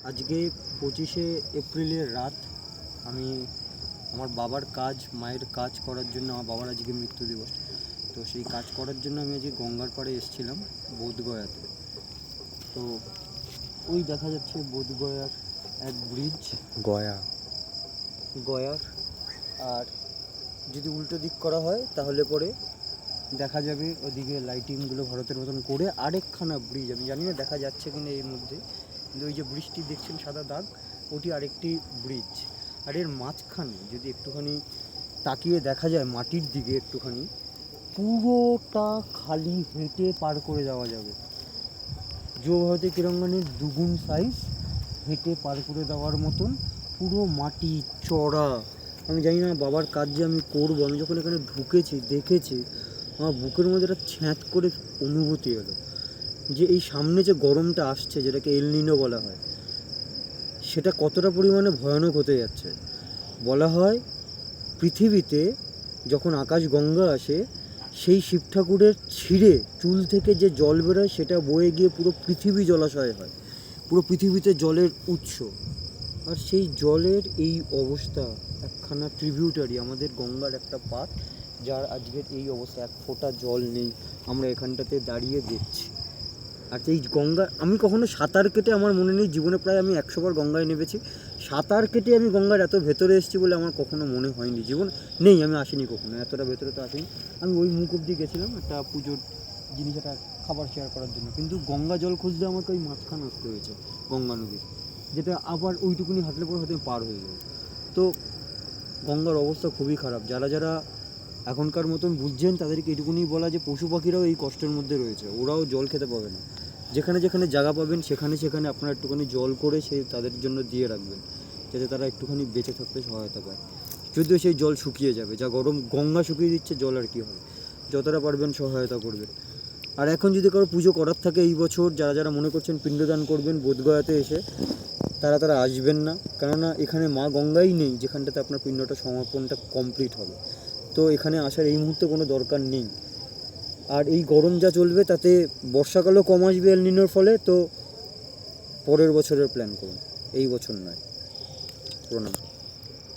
আজকে 25শে এপ্রিলের রাত। আমি আমার বাবার কাজ, মায়ের কাজ করার জন্য, আমার বাবার আজকে মৃত্যু দিবস, তো সেই কাজ করার জন্য আমি আজকে গঙ্গার পাড়ে এসেছিলাম বোধগয়াতে। তো ওই দেখা যাচ্ছে বোধগয়ার এক ব্রিজ, গয়ার। আর যদি উল্টো দিক করা হয় তাহলে পরে দেখা যাবে ওদিকে লাইটিংগুলো ভারতের মতন করে আরেকখানা ব্রিজ, আমি জানি না দেখা যাচ্ছে কিনা এর মধ্যে, কিন্তু ওই যে ব্রিজটি দেখছেন সাদা দাগ, ওটি আরেকটি ব্রিজ। আর এর মাঝখানে যদি একটুখানি তাকিয়ে দেখা যায় মাটির দিকে একটুখানি, পুরোটা খালি হেঁটে পার করে যাওয়া যাবে। যুব ভারতী ক্রীড়াঙ্গনের দুগুণ সাইজ, হেঁটে পার করে দেওয়ার মতন পুরো মাটি চড়া। আমি জানি না বাবার কাজ যে আমি করবো, আমি যখন এখানে ঢুকেছি দেখেছি, আমার বুকের মধ্যে একটা ছ্যাঁত করে অনুভূতি এলো যে এই সামনে যে গরমটা আসছে, যেটাকে এল নিনো বলা হয়, সেটা কতটা পরিমাণে ভয়ানক হতে যাচ্ছে। বলা হয় পৃথিবীতে যখন আকাশ গঙ্গা আসে, সেই শিব ঠাকুরের ছিঁড়ে চুল থেকে যে জল বেরোয় সেটা বয়ে গিয়ে পুরো পৃথিবী জলাশয় হয়, পুরো পৃথিবীতে জলের উৎস। আর সেই জলের এই অবস্থা, একখানা ট্রিবিউটারি, আমাদের গঙ্গার একটা পার্ট, যার আজকের এই অবস্থা, এক ফোঁটা জল নেই, আমরা এখানটাতে দাঁড়িয়ে দেখছি। আর এই গঙ্গা, আমি কখনো সাঁতার কেটে, আমার মনে নেই জীবনে প্রায় আমি 100 বার গঙ্গায় নেমেছি, সাঁতার কেটে আমি গঙ্গার এত ভেতরে এসেছি বলে আমার কখনো মনে হয়নি, জীবন নেই, আমি আসিনি কখনো, এতটা ভেতরে তো আসিনি। আমি ওই মুখ অব্দি গেছিলাম একটা পুজোর জিনিস, একটা খাবার শেয়ার করার জন্য, কিন্তু গঙ্গা জল খুঁজতে আমাকে ওই মাঝখান আসতে হয়েছে, গঙ্গা নদীর, যেটা আবার ওইটুকুনি হাঁটলে পরে হয়তো পার হয়ে যাবে। তো গঙ্গার অবস্থা খুবই খারাপ। যারা যারা এখনকার মতন বুঝছেন তাদেরকে এটুকুনি বলা যে পশু পাখিরাও এই কষ্টের মধ্যে রয়েছে, ওরাও জল খেতে পাবে না। যেখানে যেখানে জায়গা পাবেন সেখানে সেখানে আপনারা একটুখানি জল করে সেই তাদের জন্য দিয়ে রাখবেন, যাতে তারা একটুখানি বেঁচে থাকতে সহায়তা পায়। যদিও সেই জল শুকিয়ে যাবে, যা গরম গঙ্গা শুকিয়ে দিচ্ছে, জল আর কী হবে। যতটা পারবেন সহায়তা করবেন। আর এখন যদি কারো পুজো করার থাকে এই বছর, যারা যারা মনে করছেন পিণ্ডদান করবেন বোধগয়াতে এসে, তারা আসবেন না, কেননা এখানে মা গঙ্গাই নেই যেখানটাতে আপনার পিণ্ডটা সমর্পণটা কমপ্লিট হবে। তো এখানে আসার এই মুহূর্তে কোনো দরকার নেই। আর এই গরম যা চলবে তাতে বর্ষাকালও কম আসবে এল নিনোর ফলে। তো পরের বছরের প্ল্যান করুন, এই বছর নয়। প্রণাম।